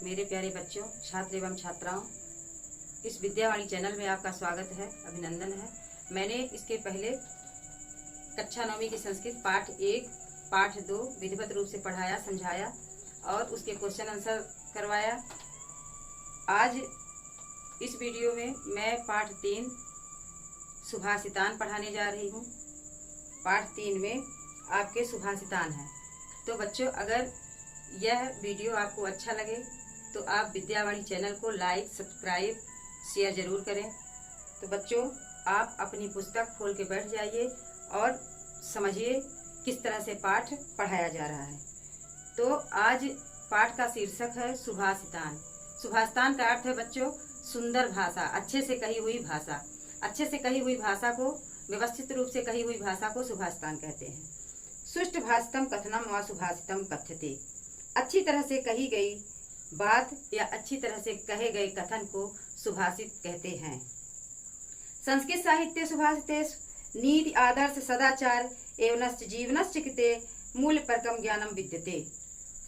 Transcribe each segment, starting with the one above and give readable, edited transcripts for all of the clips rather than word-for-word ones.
मेरे प्यारे बच्चों, छात्र एवं छात्राओं, इस विद्यावाणी चैनल में आपका स्वागत है, अभिनंदन है। मैंने इसके पहले कक्षा 9वीं की संस्कृत पाठ 1, पाठ 2 विधिवत रूप से पढ़ाया, समझाया और उसके क्वेश्चन आंसर करवाया। आज इस वीडियो में मैं पाठ 3 सुभाषितान पढ़ाने जा रही हूँ। पाठ 3 में आपके सुभाषितान हैं। तो बच्चों, अगर यह वीडियो आपको अच्छा लगे तो आप विद्यावाणी चैनल को लाइक, सब्सक्राइब, शेयर जरूर करें। तो बच्चों, आप अपनी पुस्तक खोल के बैठ जाइए और समझिए किस तरह से पाठ पढ़ाया जा रहा है। तो आज पाठ का शीर्षक है सुभाषितान। सुभाषितान का अर्थ है बच्चों सुंदर भाषा, अच्छे से कही हुई भाषा। अच्छे से कही हुई भाषा को, व्यवस्थित रूप से कही हुई भाषा को सुभाषितान कहते हैं। सुष्ठ भाषितम कथनम व सुभाषितम कथ्यते। अच्छी तरह से कही गई बात या अच्छी तरह से कहे गए कथन को सुभाषित कहते हैं। संस्कृत साहित्य सुभाषितेषु नीति आदर्श सदाचार एवं जीवनस्य कृते मूल परकम ज्ञानम विद्यते।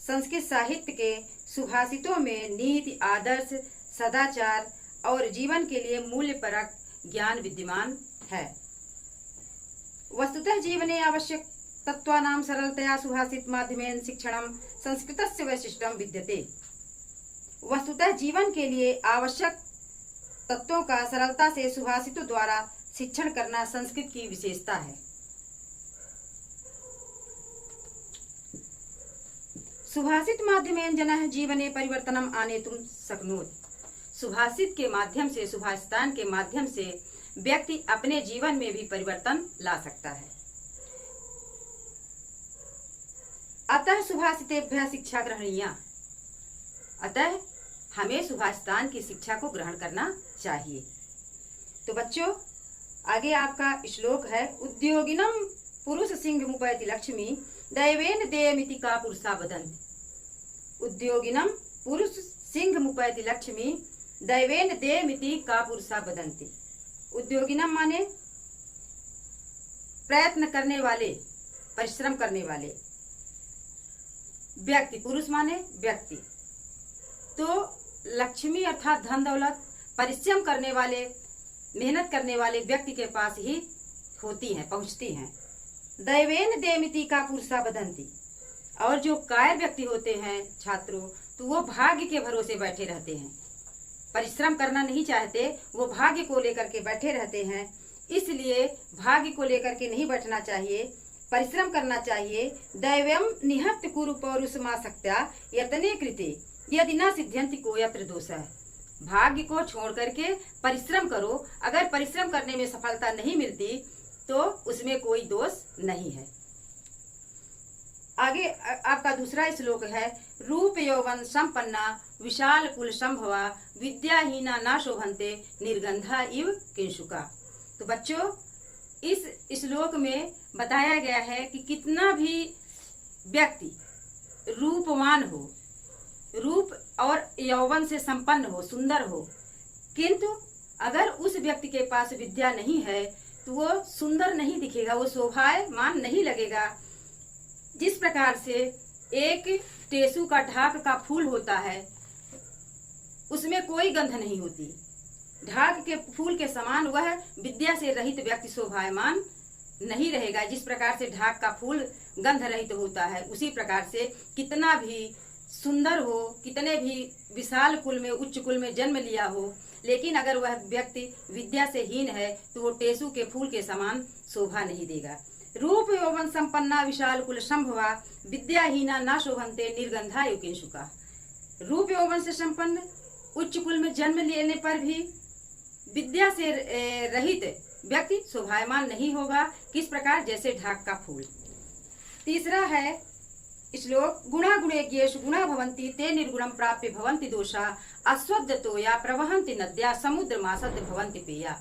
संस्कृत साहित्य के सुभाषितों में नीति आदर्श सदाचार और जीवन के लिए मूल्य परक ज्ञान विद्यमान है। वस्तुतः जीवने आवश्यक तत्वानां सरलतया सुभाषित माध्यमेन शिक्षणम संस्कृतस्य वैशिष्ट्यम विद्यते। वस्तुतः जीवन के लिए आवश्यक तत्वों का सरलता से सुभाषितों द्वारा शिक्षण करना संस्कृत की विशेषता है। सुभाषित माध्यमेन जनः जीवने परिवर्तनम आनेतुं शक्नोति। सुभाषित के माध्यम से, सुभाषितान के माध्यम से व्यक्ति अपने जीवन में भी परिवर्तन ला सकता है। अतः सुभाषितेभ्यः शिक्षा ग्रहणीया। अतः हमें सुभाषितान की शिक्षा को ग्रहण करना चाहिए। तो बच्चों, आगे आपका श्लोक है उद्योगिनम पुरुष सिंह मुपैति लक्ष्मी दैवेन देयमिति का पुरुषा वदन्ति। उद्योगिनम पुरुष सिंह मुपैति लक्ष्मी दैवेन देयमिति का पुरुषा वदन्ति। उद्योगिनम माने प्रयत्न करने वाले, परिश्रम करने वाले व्यक्ति, पुरुष माने व्यक्ति। तो लक्ष्मी अर्थात धन दौलत परिश्रम करने वाले, मेहनत करने वाले व्यक्ति के पास ही होती हैं, पहुंचती हैं। दैवेन देमिति का पुरुषा बदंती। और जो कायर व्यक्ति होते हैं छात्रों, तो वो भाग्य के भरोसे बैठे रहते हैं, परिश्रम करना नहीं चाहते, वो भाग्य को लेकर के बैठे रहते हैं। इसलिए भाग्य को लेकर के नहीं बैठना चाहिए, परिश्रम करना चाहिए। दैवम निहत्य कुरु पौरुषमासक्त्या यतने कृते यदि न सिद्ध्यन्ति को यत्र दोषः। भाग्य को छोड़ करके परिश्रम करो। अगर परिश्रम करने में सफलता नहीं मिलती तो उसमें कोई दोष नहीं है। आगे आपका दूसरा श्लोक है रूप यौवन संपन्ना विशाल कुल संभवा विद्याहीना ना शोभन्ते निर्गंधा इव किंशुका। तो बच्चों, इस श्लोक में बताया गया है कि कितना भी व्यक्ति रूपवान हो, रूप और यौवन से संपन्न हो, सुंदर हो, किंतु अगर उस व्यक्ति के पास विद्या नहीं है तो वो सुंदर नहीं दिखेगा, वो शोभायमान नहीं लगेगा। जिस प्रकार से एक टेसू का ढाक का फूल होता है, उसमें कोई गंध नहीं होती, ढाक के फूल के समान वह विद्या से रहित व्यक्ति शोभायमान नहीं रहेगा। जिस प्रकार से ढाक का फूल गंध रहित होता है, उसी प्रकार से कितना भी सुंदर हो, कितने भी विशाल कुल में, उच्च कुल में जन्म लिया हो, लेकिन अगर वह व्यक्ति विद्या से हीन है तो वो टेसू के फूल के समान शोभा नहीं देगा। रूप यौवन संपन्ना विशाल कुल संभवा विद्याहीना ना शोभन्ते निर्गंधा इव किंशुका। रूप यौवन से संपन्न उच्च कुल में जन्म लेने पर भी विद्या से रहित व्यक्ति शोभायमान नहीं होगा। किस प्रकार? जैसे ढाक का फूल। तीसरा है श्लोक गुणा गुणेज्ञेषु गुणा भवन्ति ते निर्गुणं प्राप्य भवन्ति दोषा अस्वद्यतो या प्रवहन्ति नद्या समुद्र मासद्य भवन्ति पेया।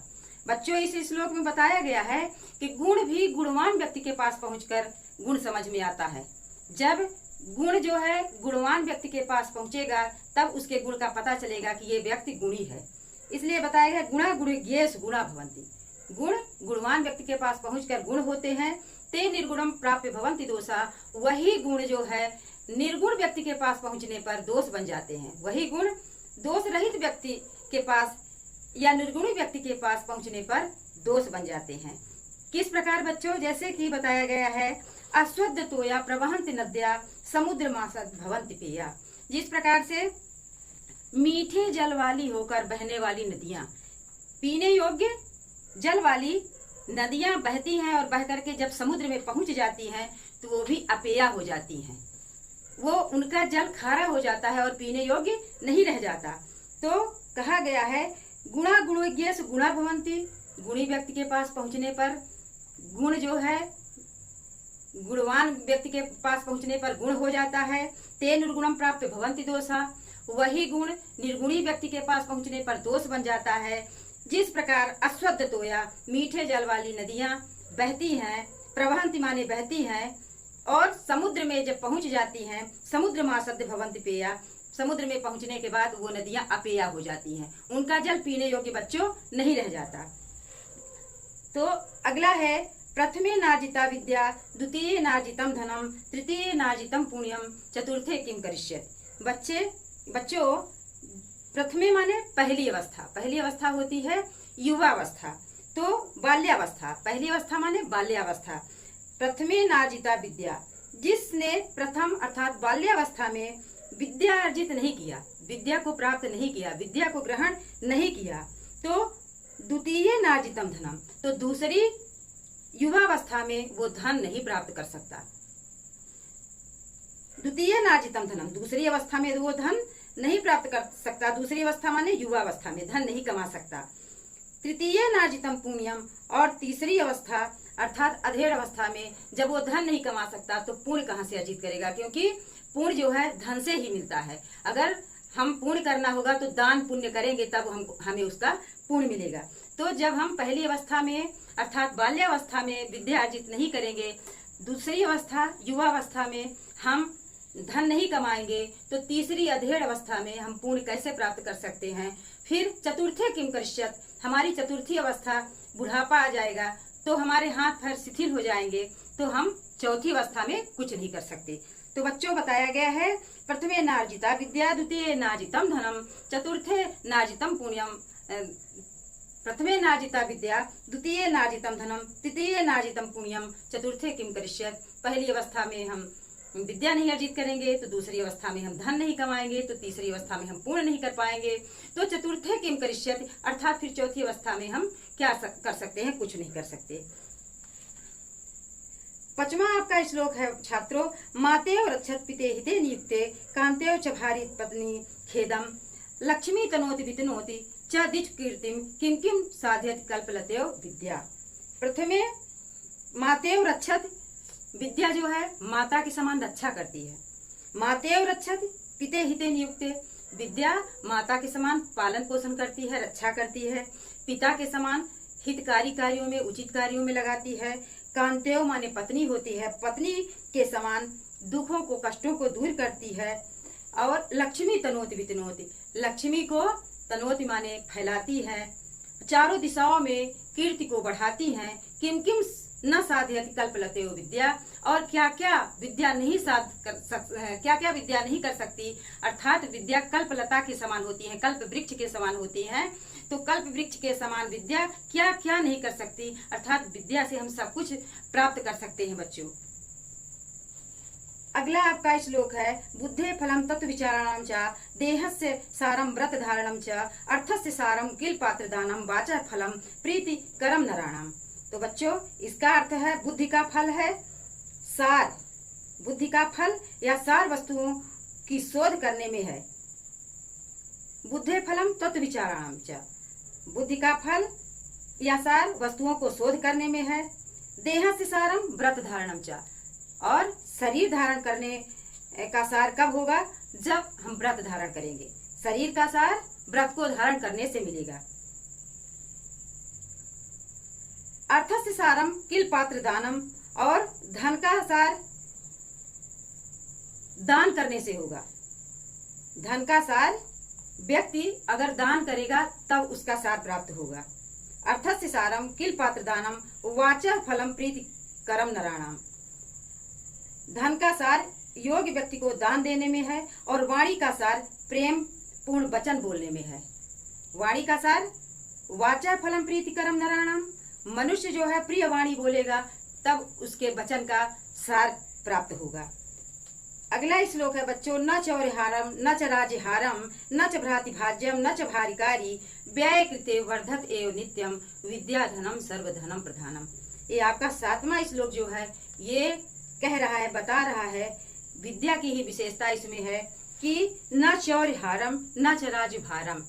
बच्चों, इस श्लोक में बताया गया है कि गुण भी गुणवान व्यक्ति के पास पहुंचकर गुण समझ में आता है। जब गुण जो है गुणवान व्यक्ति के पास पहुंचेगा तब उसके गुण का पता चलेगा कि ये व्यक्ति गुणी है। इसलिए बताया गया गुणा गुणेज्ञेषु गुणा भवन्ति। गुण गुणवान व्यक्ति के पास पहुंचकर गुण होते हैं। ते निर्गुणम प्राप्य भवन्ति दोषा। वही गुण जो है निर्गुण व्यक्ति के पास पहुंचने पर दोष बन जाते हैं, वही गुण दोष रहित व्यक्ति के पास या निर्गुणी व्यक्ति के पास पहुंचने पर दोष बन जाते हैं। किस प्रकार बच्चों? जैसे कि बताया गया है, अश्वद्ध तोया प्रवहंत नद्या समुद्र मासद भवंति पेया। जिस प्रकार से मीठे जल वाली होकर बहने वाली नदियां, पीने योग्य जल वाली नदियां बहती हैं और बह करके जब समुद्र में पहुंच जाती हैं तो वो भी अपेया हो जाती हैं, वो उनका जल खारा हो जाता है और पीने योग्य नहीं रह जाता। तो कहा गया है गुणा गुणोज्ञेस गुणा भवंती, गुणी व्यक्ति के पास पहुंचने पर गुण जो है, गुणवान व्यक्ति के पास पहुंचने पर गुण हो जाता है। ते निर्गुणम प्राप्त भवंति दोषा, वही गुण निर्गुणी व्यक्ति के पास पहुंचने पर दोष बन जाता है। जिस प्रकार अश्वद्ध तोया मीठे जल वाली नदियां बहती हैं, प्रवहंति माने बहती हैं, और समुद्र में जब पहुंच जाती हैं, समुद्र मासद भवंति पेया, समुद्र में पहुंचने के बाद वो नदियां अपेया हो जाती हैं, उनका जल पीने योग्य बच्चों नहीं रह जाता। तो अगला है प्रथमे नार्जिता विद्या, द्वितीय नार्जितम धनम, तृतीय नार्जितम पुण्यम, चतुर्थे किम करिष्यति। बच्चों प्रथमे माने पहली अवस्था, पहली अवस्था होती है युवावस्था, तो बाल्यावस्था, पहली अवस्था माने बाल्यावस्था। प्रथमे नार्जिता विद्या, जिसने प्रथम अर्थात बाल्यावस्था में विद्या अर्जित नहीं किया, विद्या को प्राप्त नहीं किया, विद्या को ग्रहण नहीं किया, तो द्वितीय नार्जितम धनम, तो दूसरी युवावस्था में वो धन नहीं प्राप्त कर सकता। द्वितीय नार्जितम धनम, दूसरी अवस्था में वो धन नहीं प्राप्त कर सकता, दूसरी अवस्था माने युवावस्था में धन नहीं कमा सकता। तृतीय नार्जितम पुण्यम, और तीसरी अवस्था अर्थात अधेड़ अवस्था में जब वो धन नहीं कमा सकता तो पुण्य कहाँ से अर्जित करेगा, क्योंकि पुण्य जो है धन से ही मिलता है। अगर हम पुण्य करना होगा तो दान पुण्य करेंगे तब हमें उसका पुण्य मिलेगा। तो जब हम पहली अवस्था में अर्थात बाल्यावस्था में विद्या अर्जित नहीं करेंगे, दूसरी अवस्था युवावस्था में हम धन नहीं कमाएंगे, तो तीसरी अधेड़ अवस्था में हम पुण्य कैसे प्राप्त कर सकते हैं। फिर चतुर्थे किम करिष्यत, हमारी चतुर्थी अवस्था बुढ़ापा आ जाएगा तो हमारे हाथ पैर शिथिल हो जाएंगे, तो हम चौथी अवस्था में कुछ नहीं कर सकते। तो बच्चों बताया गया है प्रथमे नार्जिता विद्या, द्वितीय नार्जितम धनम, चतुर्थे नार्जितम पुण्यम, प्रथमे नार्जिता विद्या, द्वितीय नार्जितम धनम, तृतीय नार्जितम पुण्यम, चतुर्थे किम करिष्यत। पहली अवस्था में हम विद्या नहीं अर्जित करेंगे तो दूसरी अवस्था में हम धन नहीं कमाएंगे, तो तीसरी अवस्था में हम पूर्ण नहीं कर पाएंगे, तो चतुर्थे किम करिष्यति, अर्थात फिर चौथी अवस्था में हम क्या कर सकते हैं, कुछ नहीं कर सकते। पांचवा आपका श्लोक है छात्रों, मातेव रक्षत पिते हिते नियुक्ते, कांतेव च भारी पत्नी खेदम, लक्ष्मी तनोति वितनोति च दिच कीर्तिम, किम किम साध्यत कल्पलतेव विद्या। प्रथमे मातेव रक्षत, विद्या जो है माता के समान रक्षा करती है। मातेव रक्षत पिते हिते नियुक्ते, विद्या माता के समान पालन पोषण करती है, रक्षा करती है। पिता के समान हितकारी कार्यों में, उचित कार्यों में लगाती है। कांतेव माने पत्नी होती है, पत्नी के समान दुखों को, कष्टों को दूर करती है। और लक्ष्मी तनोति वितनोति, लक्ष्मी को तनोति माने फैलाती है, चारों दिशाओं में कीर्ति को बढ़ाती है। किम किम न साध्यति कल्पलतेव विद्या, और क्या क्या विद्या नहीं क्या क्या विद्या नहीं कर सकती, अर्थात विद्या कल्पलता के समान होती है, कल्प वृक्ष के समान होती है। तो कल्प वृक्ष के समान विद्या क्या क्या नहीं कर सकती, अर्थात विद्या से हम सब कुछ प्राप्त कर सकते हैं बच्चों। अगला आपका श्लोक है, बुद्धे फलम तत्व विचाराणाम च, देहस्य सारम व्रत धारणम च, अर्थस्य सारम किल पात्र दानम, वाचा फलम प्रीति करम नराणाम। तो बच्चों इसका अर्थ है बुद्धि का फल है सार, बुद्धि का फल या सार वस्तुओं की शोध करने में है। बुद्धे फलम तत्व विचाराणाम च, बुद्धि का फल या सार वस्तुओं को शोध करने में है। देहस्य सारम व्रत धारणम च, और शरीर धारण करने का सार कब होगा, जब हम व्रत धारण करेंगे। शरीर का सार व्रत को धारण करने से मिलेगा। अर्थस्य सारम किल पात्र दानम, और धन का सार दान करने से होगा। धन का सार व्यक्ति अगर दान करेगा तब उसका सार प्राप्त होगा। अर्थस्य सारम किल पात्र दानम, वाचा फलम प्रीति करम नराणाम। धन का सार योग्य व्यक्ति को दान देने में है और वाणी का सार प्रेम पूर्ण वचन बोलने में है। वाणी का सार वाचा फलम प्रीतिकरम नराणाम, मनुष्य जो है प्रिय वाणी बोलेगा तब उसके वचन का सार प्राप्त होगा। अगला श्लोक है बच्चों, न चौर्यहारम न च राज्यहारम न च भ्रातिभाज्यम न च भारिकारी व्यय कृते वर्धत एव नित्यम विद्या धनम सर्वधनम प्रधानम। ये आपका 7वां श्लोक जो है ये कह रहा है, बता रहा है, विद्या की ही विशेषता इसमें है कि न चौर्यहारम न च राज्यभारम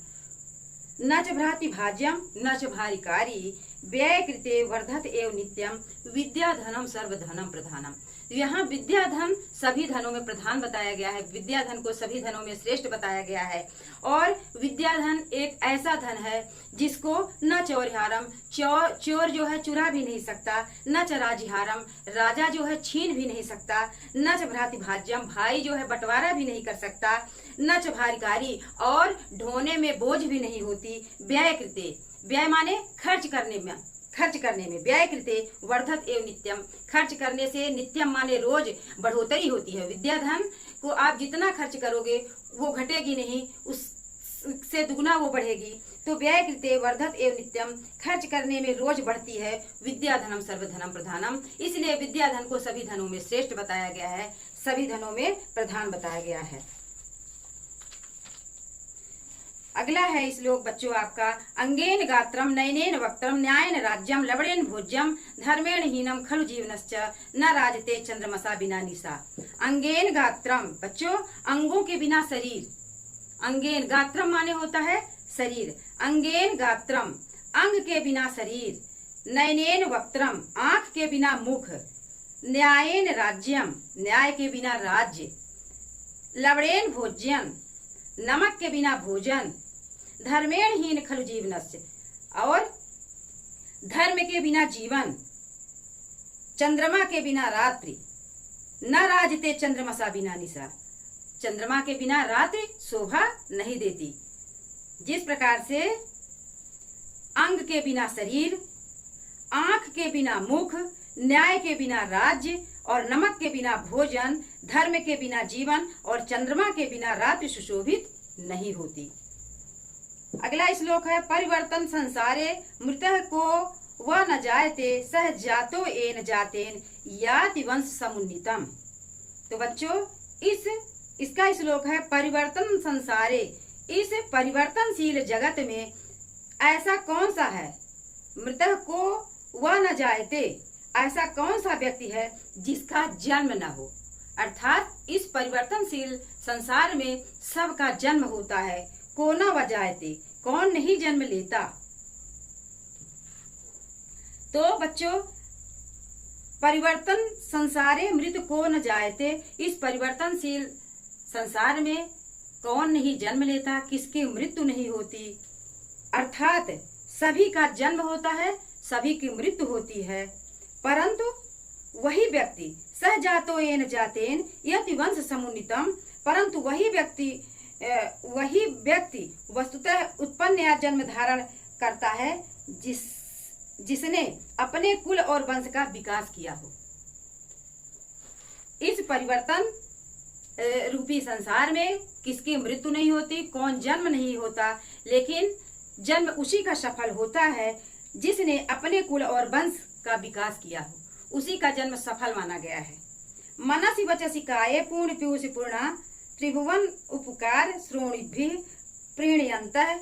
न च भ्रातिभाज्यम न च भारिकारी व्यय कृते वर्धत एव नित्यम विद्या धनम सर्वधनम प्रधानम। यहाँ विद्या धन सभी धनों में प्रधान बताया गया है, विद्या धन को सभी धनों में श्रेष्ठ बताया गया है। और विद्या धन एक ऐसा धन है जिसको न चौर्यहारम, चोर जो है चुरा भी नहीं सकता, न च राज्यहारम, राजा जो है छीन भी नहीं सकता, न च भ्रातिभाज्यम, भाई जो है बंटवारा भी नहीं कर सकता, न च भारिकारी, और ढोने में बोझ भी नहीं होती। व्यय कृते, व्यय माने खर्च करने में व्यय कृते वर्धत एवं नित्यम, खर्च करने से नित्यम माने रोज बढ़ोतरी होती है। विद्या धन को आप जितना खर्च करोगे वो घटेगी नहीं, उससे दुगना वो बढ़ेगी। तो व्यय कृते वर्धत एवं नित्यम, खर्च करने में रोज बढ़ती है। विद्या धनम सर्वधनम प्रधानम, इसलिए विद्या धन को सभी धनों में श्रेष्ठ बताया गया है, सभी धनों में प्रधान बताया गया है। अगला है श्लोक बच्चों आपका, अंगेन गात्रम नयनेन वक्त्रम न्यायन राज्यम लवणेन भोज्यम धर्मेण हीनम खलु जीवनश्च न राजते चंद्रमसा बिना निशा। अंगेन गात्रम बच्चों, अंगों के बिना शरीर, अंगेन गात्रम माने होता है शरीर, अंगेन गात्रम अंग के बिना शरीर, नयनेन वक्त्रम आंख के बिना मुख, न्यायेन राज्यम न्याय के बिना राज्य, लवणेन भोज्यम नमक के बिना भोजन, धर्मेण हीन खलु जीवनस्य और धर्म के बिना जीवन, चंद्रमा के बिना रात्रि, न राजते चंद्रमसा बिना निशा, चंद्रमा के बिना रात्रि शोभा नहीं देती। जिस प्रकार से अंग के बिना शरीर, आंख के बिना मुख, न्याय के बिना राज्य और नमक के बिना भोजन, धर्म के बिना जीवन और चंद्रमा के बिना रात्रि सुशोभित नहीं होती। अगला श्लोक है, परिवर्तन संसारे मृतः को वह न जायते सह जातो एन जातेन याति वंश समुन्नीतम। तो बच्चों इसका श्लोक है, परिवर्तन संसारे, इस परिवर्तनशील जगत में ऐसा कौन सा है, मृतः को वह न जायते, ऐसा कौन सा व्यक्ति है जिसका जन्म न हो। अर्थात इस परिवर्तनशील संसार में सबका जन्म होता है, को न वजायते, कौन नहीं जन्म लेता। तो बच्चों, परिवर्तन संसारे मृत को न जायते, इस परिवर्तनशील संसार में कौन नहीं जन्म लेता, किसकी मृत्यु नहीं होती। अर्थात सभी का जन्म होता है, सभी की मृत्यु होती है, परंतु वही व्यक्ति सह जातो एन जातेन यति वंश समुन्नीतम, परंतु वही व्यक्ति वस्तुतः उत्पन्न या जन्म धारण करता है जिसने अपने कुल और वंश का विकास किया हो। इस परिवर्तन रूपी संसार में किसकी मृत्यु नहीं होती, कौन जन्म नहीं होता, लेकिन जन्म उसी का सफल होता है जिसने अपने कुल और वंश का विकास किया हो, उसी का जन्म सफल माना गया है। मनसि वचसि काये पूर्ण पीयूष पूर्णा त्रिभुवन उपकार श्रोणिभि प्रीणयन्तः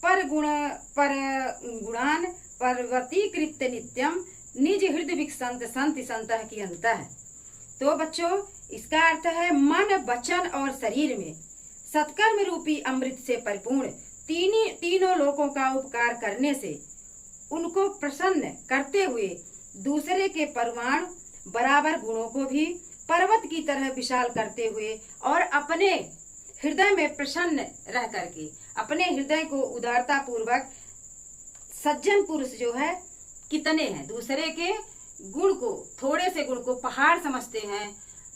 पर गुणान पर्वतीकृत्य नित्यम निज हृदय विकसंत संति संतः की अंतः। तो बच्चों, इसका अर्थ है मन, वचन और शरीर में सत्कर्म रूपी अमृत से परिपूर्ण तीनों लोकों का उपकार करने से उनको प्रसन्न करते हुए दूसरे के परमाणु बराबर गुणों को भी पर्वत की तरह विशाल करते हुए और अपने हृदय में प्रसन्न रह करके अपने हृदय को उदारता पूर्वक, सज्जन पुरुष जो है कितने हैं, दूसरे के गुण को, थोड़े से गुण को पहाड़ समझते हैं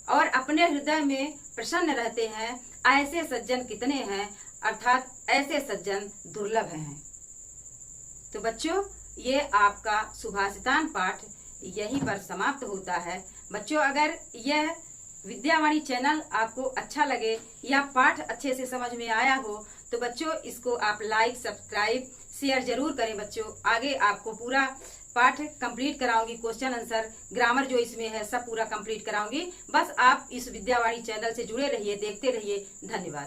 और अपने हृदय में प्रसन्न रहते हैं, ऐसे सज्जन कितने हैं, अर्थात ऐसे सज्जन दुर्लभ हैं। तो बच्चों, ये आपका सुभाषितान पाठ यहीं पर समाप्त होता है। बच्चों, अगर यह विद्यावाणी चैनल आपको अच्छा लगे या पाठ अच्छे से समझ में आया हो तो बच्चों इसको आप लाइक, सब्सक्राइब, शेयर जरूर करें। बच्चों आगे आपको पूरा पाठ कंप्लीट कराऊंगी, क्वेश्चन आंसर, ग्रामर जो इसमें है सब पूरा कंप्लीट कराऊंगी। बस आप इस विद्यावाणी चैनल से जुड़े रहिए, देखते रहिए। धन्यवाद।